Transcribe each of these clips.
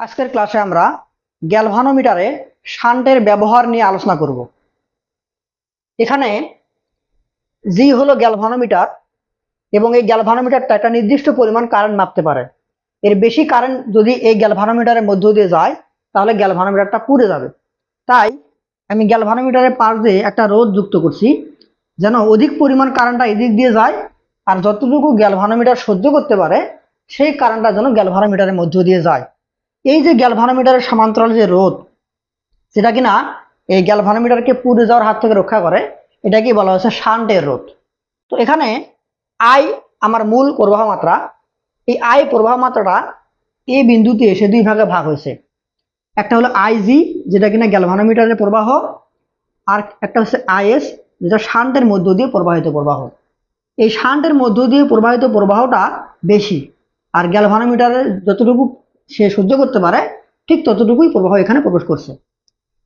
আজকের ক্লাসে আমরা গ্যালভানোমিটারে শান্টের ব্যবহার নিয়ে আলোচনা করব। এখানে জি হলো গ্যালভানোমিটার এবং এই গ্যালভানোমিটারটা একটা নির্দিষ্ট পরিমাণ কারেন্ট মাপতে পারে। এর বেশি কারেন্ট যদি এই গ্যালভানোমিটারের মধ্য দিয়ে যায় তাহলে গ্যালভানোমিটারটা পুড়ে যাবে। তাই আমি গ্যালভানোমিটারের পাশ দিয়ে একটা রোধ যুক্ত করছি যেন অধিক পরিমাণ কারেন্টটা এদিক দিয়ে যায়, আর যতটুকু গ্যালভানোমিটার সহ্য করতে পারে সেই কারেন্টটা যেন গ্যালভানোমিটারের মধ্য দিয়ে যায়। এই যে গ্যালভানোমিটারের সমান্তরাল যে রোধ, সেটা কিনা এই গ্যালভানোমিটারকে পুড়ে যাওয়ার হাত থেকে রক্ষা করে, এটাকে বলা হচ্ছে শান্টের রোধ। তো এখানে আই আমার মূল প্রবাহ মাত্রা। এই আই প্রবাহ মাত্রাটা এই বিন্দুতে এসে দুই ভাগে ভাগ হয়েছে। একটা হলো আইজি, যেটা কিনা গ্যালভানোমিটারের প্রবাহ, আর একটা হচ্ছে আইএস, যেটা শান্টের মধ্য দিয়ে প্রবাহিত প্রবাহ। এই শান্টের মধ্য দিয়ে প্রবাহিত প্রবাহটা বেশি, আর গ্যালভানোমিটারের যতটুকু সে সহ্য করতে পারে ঠিক ততটুকুই প্রবাহ এখানে প্রবেশ করছে।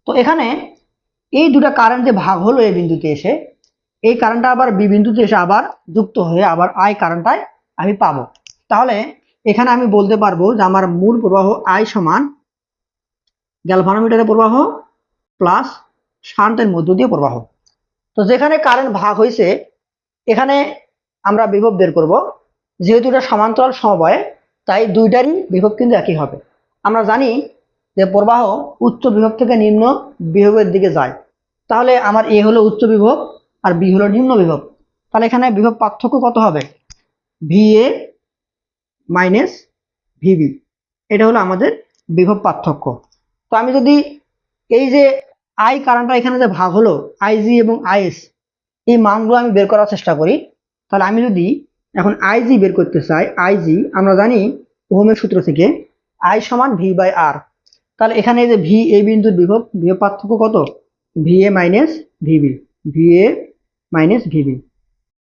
তো এখানে এই দুটা কারেন্ট যে ভাগ হলো এই বিন্দুতে এসে, এই কারেন্টটা আবার বি বিন্দুতে এসে আবার যুক্ত হয়ে আবার আই কারেন্টটাই আমি পাবো। তাহলে এখানে আমি বলতে পারবো যে আমার মূল প্রবাহ আই সমান গ্যালভানোমিটারের প্রবাহ প্লাস শান্টের মধ্য দিয়ে প্রবাহ। তো যেখানে কারেন্ট ভাগ হয়েছে এখানে আমরা বিভব বের করব। যেহেতু এটা সমান্তরাল সমবায়ে তাই দুইটারই বিভব কিন্তু একই হবে। আমরা জানি যে প্রবাহ উচ্চ বিভব থেকে নিম্ন বিভবের দিকে যায়। তাহলে আমার এ হলো উচ্চ বিভব আর বি হলো নিম্ন বিভব। তাহলে এখানে বিভব পার্থক্য কত হবে? ভিএ মাইনাস ভিবি, এটা হলো আমাদের বিভব পার্থক্য। তো আমি যদি এই যে আই কারেন্টটা এখানে যে ভাগ হলো আইজি এবং আইএস, এই মানগুলো আমি বের করার চেষ্টা করি। তাহলে আমি যদি এখন আইজি বের করতে চাই, আইজি আমরা জানি ওহমের সূত্র থেকে আই সমান ভি বাই আর। তাহলে এখানে যে ভি এই বিন্দুর বিভব বিভব পার্থক্য কত? VA minus VB, VA minus VB,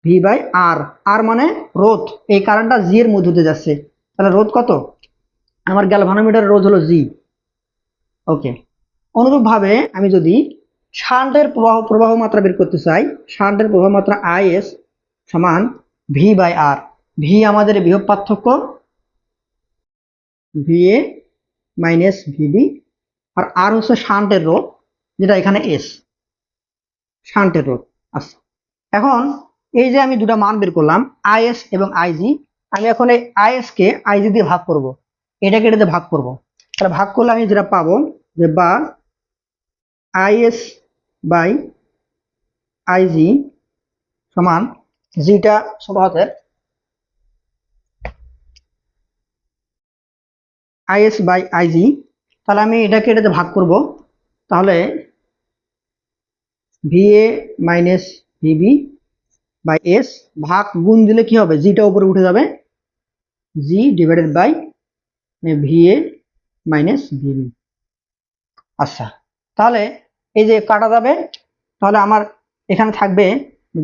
V by R. R মানে রোধ, এই কারেন্টটা জি এর মধ্য দিয়ে যাচ্ছে। তাহলে রোধ কত? আমার গ্যালভানোমিটারের রোধ হলো জি। ওকে, অনুরূপভাবে আমি যদি শান্টের প্রবাহ মাত্রা বের করতে চাই, শান্টের প্রবাহ মাত্রা আইএস সমান ভি বাই আর। ভি আমাদের বিভব পার্থক্য ভিএ মাইনাস ভিবি, আর আর হচ্ছে শান্টের রোধ, যেটা এখানে এস, শান্টের রোধ। আচ্ছা, এখন এই যে আমি দুটা মান বের করলাম আইএস এবং আইজি, আমি এখন এই আইএস কে আইজি দিয়ে ভাগ করব, এটাকে এটা দিয়ে ভাগ করব। তাহলে ভাগ করলে আমি যেটা পাবো যে বা আইএস বাই আইজি সমান, জিটা ছোট হাতের, আইএস বাই আইজি। তাহলে আমি এটাকে এটাতে ভাগ করব। তাহলে VA minus VB by S, ভাগ গুণ দিলে কি হবে? জিটা উপরে উঠে যাবে, G divided by VA minus VB. আচ্ছা, তাহলে এই যে কাটা যাবে, তাহলে আমার এখানে থাকবে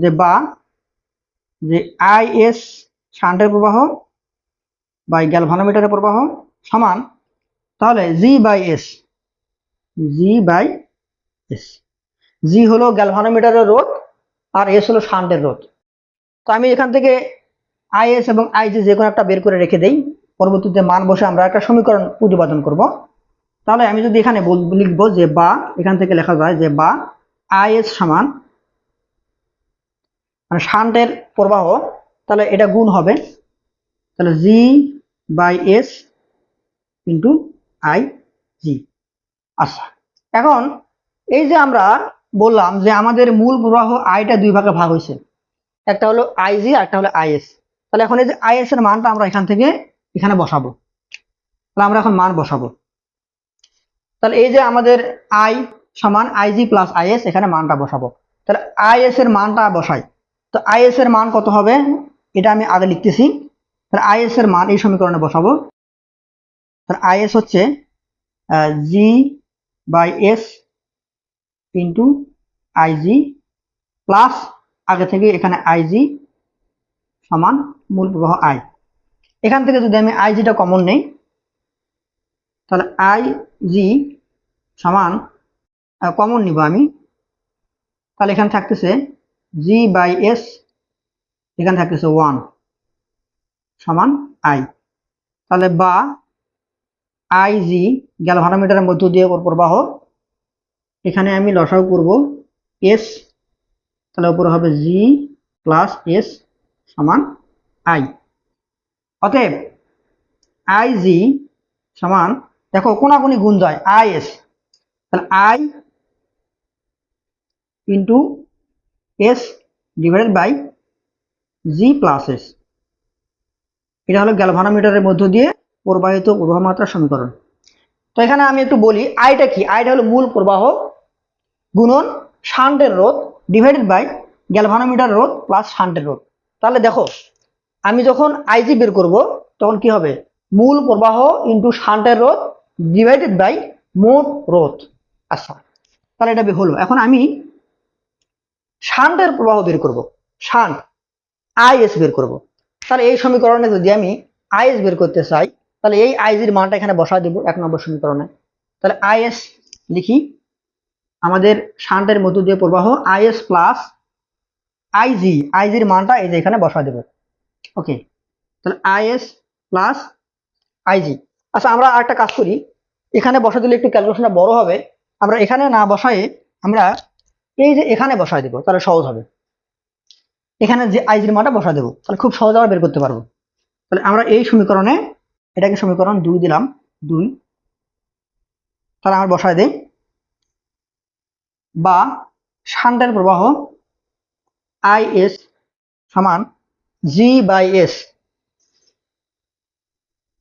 যে বা যে আইএস শান্টের প্রবাহ বাই গ্যালভানোমিটারের প্রবাহ সমান, তাহলে G by S, G by S. G হলো গ্যালভানোমিটারের রোধ আর এস হলো শান্টের রোধ। তো আমি এখান থেকে আইএস এবং আইজি যে কোনো একটা বের করে রেখে দেই, পরবর্তীতে মান বসে আমরা একটা সমীকরণ প্রতিপাদন করব। তাহলে আমি যদি এখানে লিখবো যে বা, এখান থেকে লেখা যায় যে বা আইএস সমান মানে শান্টের প্রবাহ, তাহলে এটা গুণ হবে, তাহলে G by S into I G. আচ্ছা, এখন এই যে আমরা বললাম যে আমাদের মূল প্রবাহ আইটা দুই ভাগে ভাগ হয়েছে, একটা হলো আইজি আর একটা হলো আইএস। তাহলে এখন এই যে আইএস এর মানটা আমরা এখান থেকে এখানে বসাবো। তাহলে আমরা এখন মান বসাবো। তাহলে এই যে আমাদের আই সমান আইজি প্লাস আইএস, এখানে মানটা বসাবো। তাহলে আইএস এর মানটা বসাই। তো আইএস এর মান কত হবে এটা আমি আগে লিখতেছি। তাহলে আইএস এর মান এই সমীকরণে বসাবো। তাহলে আইএস হচ্ছে G by S into IG plus আগে থেকে এখানে আইজি সমান মূল প্রবাহ আই। এখান থেকে যদি আমি আইজিটা কমন নেই, তাহলে আইজি সমান কমন নিব আমি, তাহলে এখানে থাকতেছে জি বাই এস, এখানে থাকতেছে 1 সমান আই। তাহলে বা আইজি গ্যালভানোমিটারের মধ্য দিয়ে প্রবাহ, এখানে আমি লসাগু করব এস, তাহলে উপরে হবে জি প্লাস এস সমান আই। অতএব আইজি সমান, দেখো কোনাকুনি গুণ যায় আই এস, তাহলে I into S divided by G plus S. এটা হলো গ্যালভানোমিটারের মধ্য দিয়ে প্রবাহিত প্রবাহ মাত্রার সমীকরণ। তো এখানে আমি একটু বলি আইটা কি। আইটা হলো মূল প্রবাহ গুণন শান্টের রোধ ডিভাইডেড বাই গ্যালভানোমিটার রোধ প্লাস শান্টের রোধ। তাহলে দেখো আমি যখন আইজি বের করব তখন কি হবে, মূল প্রবাহ ইন্টু শান্টের রোধ ডিভাইডেড বাই মোট রোধ। আচ্ছা, তাহলে এটা হলো। এখন আমি শান্টের প্রবাহ বের করব, শান্ট আইএস বের করব। তাহলে এই সমীকরণে যদি আমি আইএস বের করতে চাই, তাহলে এই আইজির মানটা এখানে বসায় দেব 1 নম্বর সমীকরণে। তাহলে আইএস লিখি, আমাদের শান্টের মধ্য দিয়ে প্রবাহ আইএস প্লাস আইজি, আইজির মানটা এই যে এখানে বসায় দেব। ওকে, তাহলে আইএস প্লাস আইজি। আচ্ছা, আমরা আরেকটা কাজ করি, এখানে বসা দিলে একটু ক্যালকুলেশনটা বড় হবে, আমরা এখানে না বসায়ে আমরা এই যে এখানে বসায় দেব, তাহলে সহজ হবে। এখানে যে আইজির মানটা বসা দেবো, তাহলে খুব সহজে আমরা বের করতে পারবো। তাহলে আমরা এই সমীকরণে, এটাকে সমীকরণ 2 দিলাম, 2, তাহলে আমরা বসায় দেই, বা শান্টের প্রবাহ আইএস সমান G by S,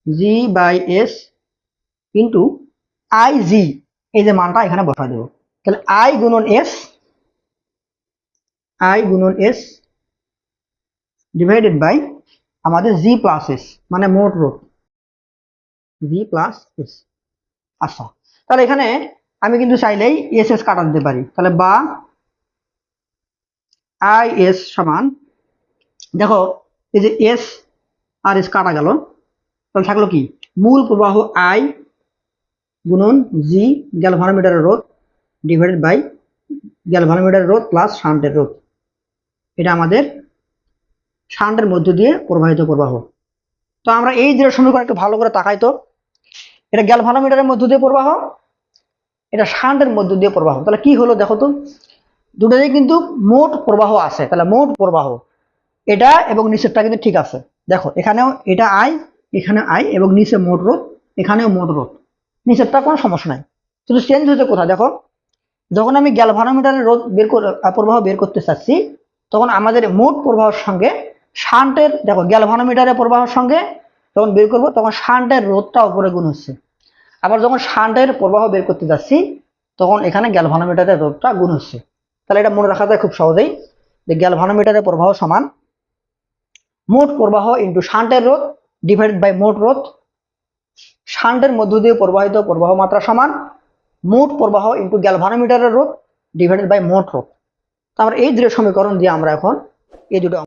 G by S into IG, এই যে মানটা এখানে বসায় দেবো। তাহলে আই গুণন এস, আই গুণন এস ডিভাইডেড বাই আমাদের জি প্লাস এস মানে মোট রোধ, জি প্লাস এস। আচ্ছা, তাহলে এখানে আমি কিন্তু চাইলেই এস এস কাটা দিতে পারি। তাহলে বা আই এস সমান, দেখো এই যে এস আর এস কাটা গেল, তাহলে থাকলো কি, মূল প্রবাহ আই গুণন জি গ্যালভানোমিটারের রোধ ডিভাইডেড বাই গ্যালভানোমিটারের রোধ প্লাস শান্টের রোধ। এটা আমাদের শান্টের মধ্য দিয়ে প্রবাহিত প্রবাহ। তো আমরা এই দুটো সমীকরণ একটু ভালো করে তাকাই তো, এটা গ্যালভানোমিটারের মধ্য দিয়ে প্রবাহ, এটা শান্টের মধ্য দিয়ে প্রবাহ। তাহলে কি হলো দেখো তো, দুটোতেই কিন্তু মোট প্রবাহ আছে। তাহলে মোট প্রবাহ এটা এবং নিচেরটা কিন্তু ঠিক আছে। দেখো এখানেও এটা আই, এখানে আই, এবং নিচে মোট রোধ, এখানেও মোট রোধ, নিচেরটা কোনো সমস্যা নাই। শুধু চেঞ্জ হয়েছে কোথায়, দেখো যখন আমি গ্যালভানোমিটারের রোধ প্রবাহ বের করতে চাচ্ছি, তখন আমাদের মোট প্রবাহের সঙ্গে শান্টের, দেখো গ্যালভানোমিটারের প্রবাহের সঙ্গে যখন বের করবো তখন শান্টের রোধটা উপরে গুণ হচ্ছে। আবার যখন শান্টের প্রবাহ বের করতে যাচ্ছি তখন এখানে গ্যালভানোমিটারের রোধটা গুণ হচ্ছে। তাহলে এটা মনে রাখা যায় খুব সহজেই, যে গ্যালভানোমিটারের প্রবাহ সমান মোট প্রবাহ ইন্টু শান্টের রোধ ডিভাইডেড বাই মোট রোধ। শান্টের মধ্য দিয়ে প্রবাহিত প্রবাহ মাত্রা সমান মোট প্রবাহ ইন্টু গ্যালভানোমিটারের রোধ ডিভাইডেড বাই মোট রোধ। তারপর এই দুটো সমীকরণ দিয়ে আমরা এখন এই দুটো